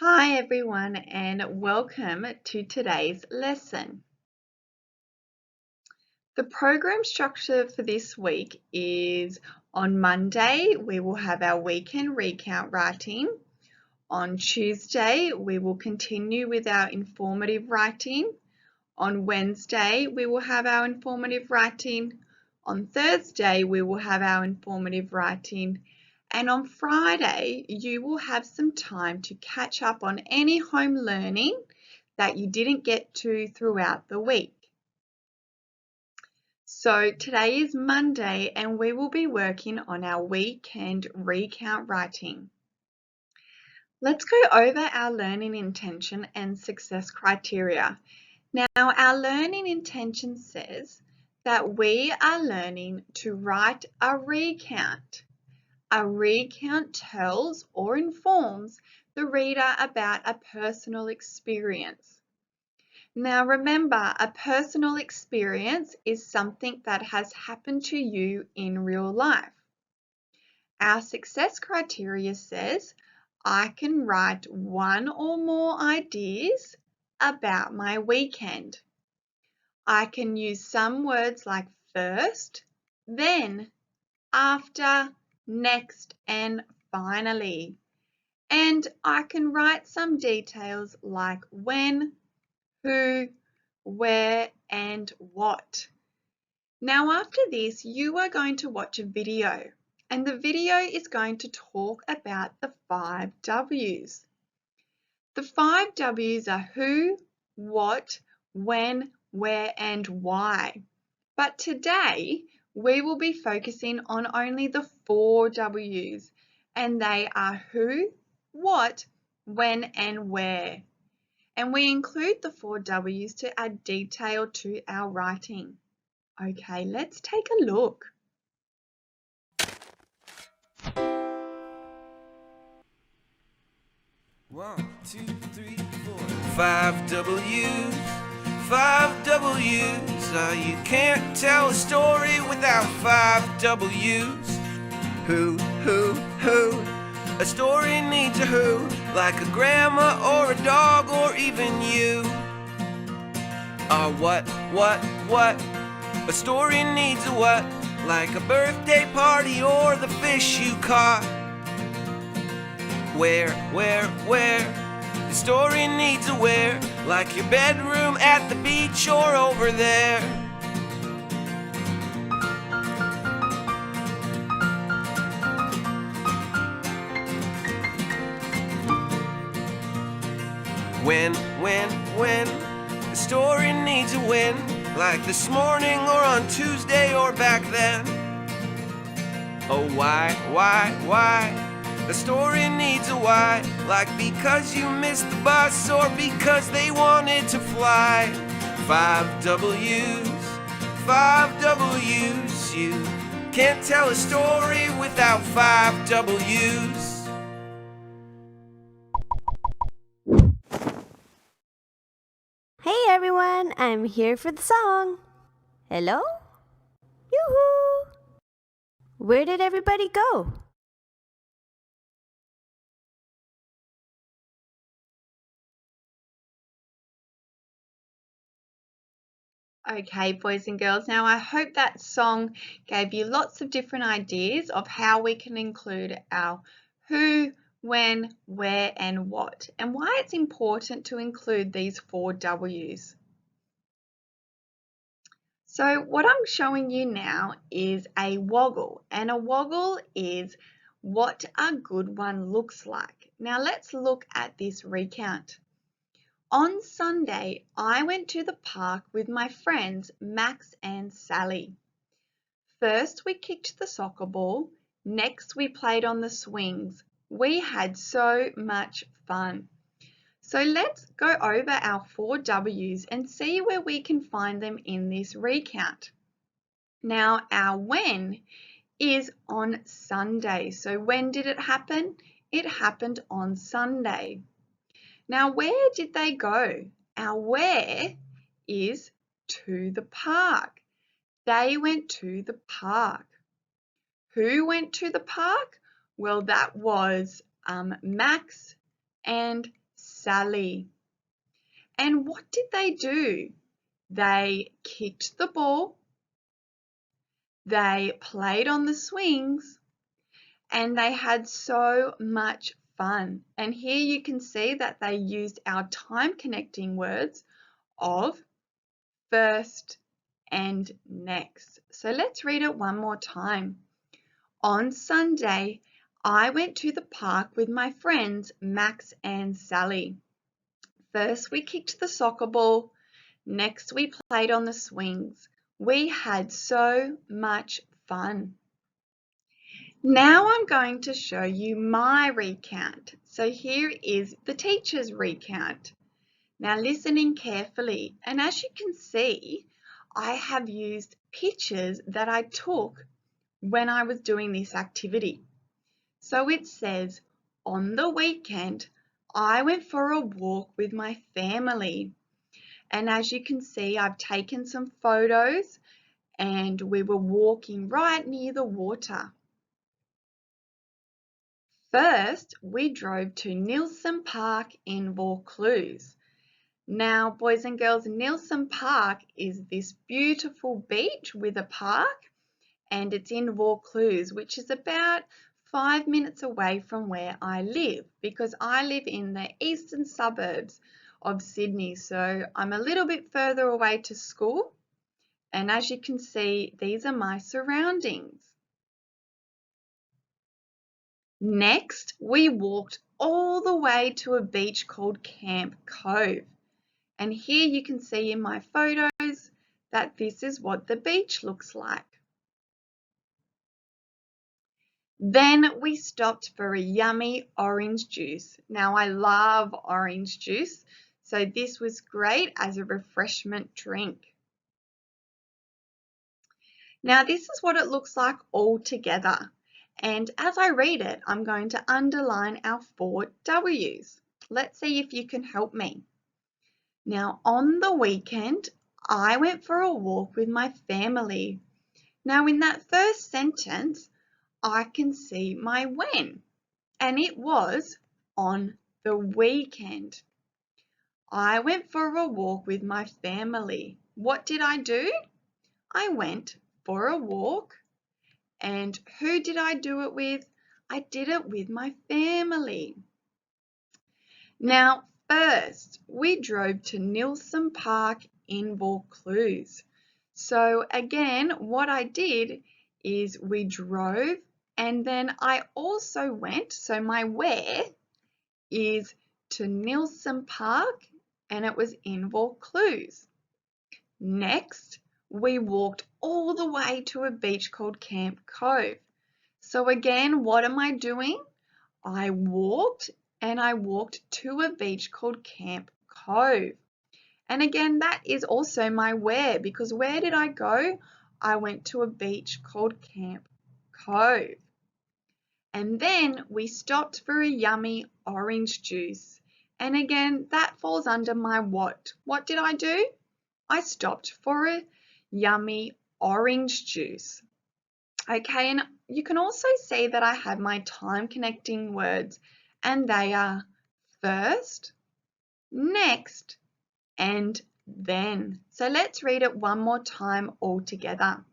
Hi everyone and welcome to today's lesson. The program structure for this week is on Monday we will have our weekend recount writing. On Tuesday we will continue with our informative writing. On Wednesday we will have our informative writing. On Thursday we will have our informative writing. And on Friday, you will have some time to catch up on any home learning that you didn't get to throughout the week. So today is Monday and we will be working on our weekend recount writing. Let's go over our learning intention and success criteria. Now, our learning intention says that we are learning to write a recount. A recount tells or informs the reader about a personal experience. Now remember, a personal experience is something that has happened to you in real life. Our success criteria says, I can write one or more ideas about my weekend. I can use some words like first, then, after, next and finally. And I can write some details like when, who, where and what. Now after this you are going to watch a video and the video is going to talk about the 5 W's. The 5 W's are who, what, when, where and why. But today we will be focusing on only the 4 W's, and they are who, what, when and where. And we include the 4 W's to add detail to our writing. Okay, let's take a look. One, two, three, four. 5 W's, 5 W's. You can't tell a story without 5 W's. Who? A story needs a who, like a grandma or a dog or even you. What? A story needs a what, like a birthday party or the fish you caught. Where? The story needs a where, like your bedroom at the beach or over there. When, the story needs a when, like this morning or on Tuesday or back then. Oh, why? The story needs a why, like because you missed the bus or because they wanted to fly. 5 W's, you can't tell a story without 5 W's. Hey everyone, I'm here for the song. Hello? Yoo-hoo! Where did everybody go? Okay, boys and girls, now I hope that song gave you lots of different ideas of how we can include our who, when, where and what, and why it's important to include these 4 W's. So what I'm showing you now is a woggle, and a woggle is what a good one looks like. Now let's look at this recount. On Sunday, I went to the park with my friends Max and Sally. First, we kicked the soccer ball. Next, we played on the swings. We had so much fun. So let's go over our 4 W's and see where we can find them in this recount. Now, our when is on Sunday. So when did it happen? It happened on Sunday. Now, where did they go? Our where is to the park. They went to the park. Who went to the park? Well, that was Max and Sally. And what did they do? They kicked the ball, they played on the swings, and they had so much fun. And here you can see that they used our time connecting words of first and next. So let's read it one more time. On Sunday, I went to the park with my friends Max and Sally. First, we kicked the soccer ball. Next, we played on the swings. We had so much fun. Now I'm going to show you my recount. So here is the teacher's recount. Now listen in carefully, and as you can see, I have used pictures that I took when I was doing this activity. So it says, on the weekend, I went for a walk with my family. And as you can see, I've taken some photos and we were walking right near the water. First, we drove to Nielsen Park in Vaucluse. Now, boys and girls, Nielsen Park is this beautiful beach with a park, and it's in Vaucluse, which is about 5 minutes away from where I live, because I live in the eastern suburbs of Sydney, so I'm a little bit further away to school. And as you can see, these are my surroundings. Next, we walked all the way to a beach called Camp Cove. And here you can see in my photos that this is what the beach looks like. Then we stopped for a yummy orange juice. Now I love orange juice, so this was great as a refreshment drink. Now this is what it looks like all together. And as I read it, I'm going to underline our 4 W's. Let's see if you can help me. Now, on the weekend, I went for a walk with my family. Now, in that first sentence, I can see my when, and it was on the weekend. I went for a walk with my family. What did I do? I went for a walk. And who did I do it with? I did it with my family. Now, first, we drove to Nielsen Park in Vaucluse. So again, what I did is we drove and then I also went, so my where is to Nielsen Park and it was in Vaucluse. Next, we walked all the way to a beach called Camp Cove. So again, what am I doing? I walked and I walked to a beach called Camp Cove. And again, that is also my where, because where did I go? I went to a beach called Camp Cove. And then we stopped for a yummy orange juice. And again, that falls under my what. What did I do? I stopped for a yummy orange juice. Okay, and you can also see that I have my time connecting words, and they are first, next, and then. So let's read it one more time all together.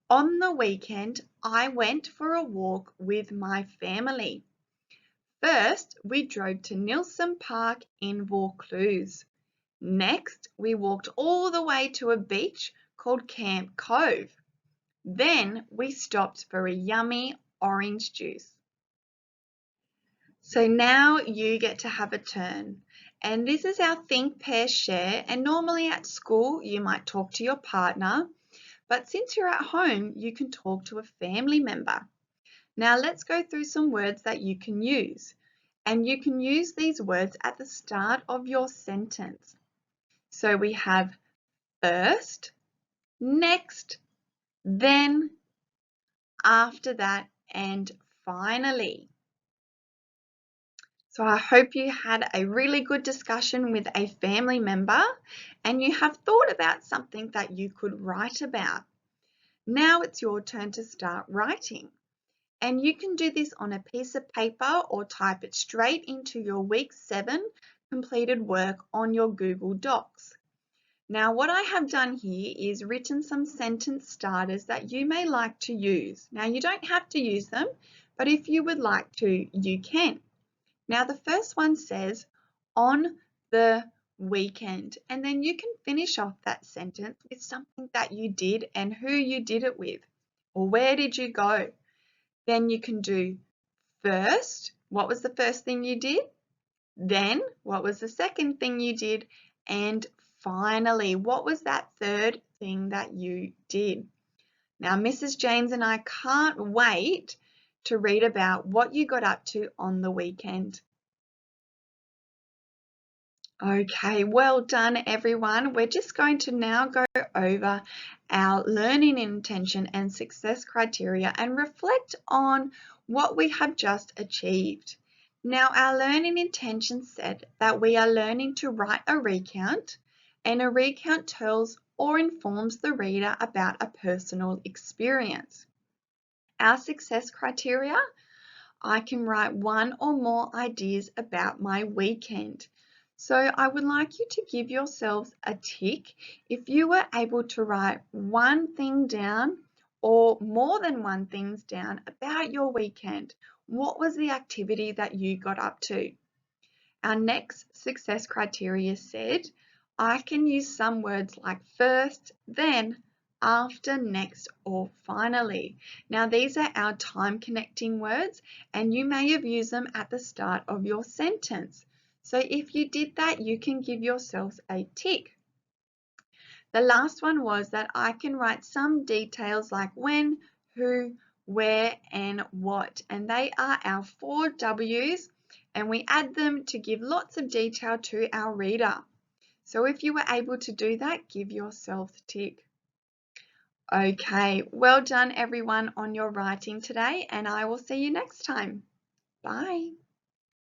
On the weekend, I went for a walk with my family. First, we drove to Nielsen Park in Vaucluse. Next, we walked all the way to a beach called Camp Cove. Then we stopped for a yummy orange juice. So now you get to have a turn. And this is our think, pair, share. And normally at school, you might talk to your partner. But since you're at home, you can talk to a family member. Now let's go through some words that you can use. And you can use these words at the start of your sentence. So we have first, next, then, after that, and finally. So I hope you had a really good discussion with a family member and you have thought about something that you could write about. Now it's your turn to start writing. And you can do this on a piece of paper or type it straight into your week 7 completed work on your Google Docs. Now, what I have done here is written some sentence starters that you may like to use. Now, you don't have to use them, but if you would like to, you can. Now, the first one says, on the weekend, and then you can finish off that sentence with something that you did and who you did it with, or where did you go. Then you can do first, what was the first thing you did? Then, what was the second thing you did? And finally, what was that third thing that you did? Now, Mrs. James and I can't wait to read about what you got up to on the weekend. Okay, well done everyone. We're just going to now go over our learning intention and success criteria and reflect on what we have just achieved. Now, our learning intention said that we are learning to write a recount, and a recount tells or informs the reader about a personal experience. Our success criteria, I can write one or more ideas about my weekend. So I would like you to give yourselves a tick if you were able to write one thing down or more than one thing down about your weekend. What was the activity that you got up to? Our next success criteria said, I can use some words like first, then, after, next, or finally. Now these are our time connecting words and you may have used them at the start of your sentence. So if you did that, you can give yourselves a tick. The last one was that I can write some details like when, who, where, and what. And they are our 4 W's and we add them to give lots of detail to our reader. So if you were able to do that, give yourself a tick. Okay, well done everyone on your writing today and I will see you next time. Bye.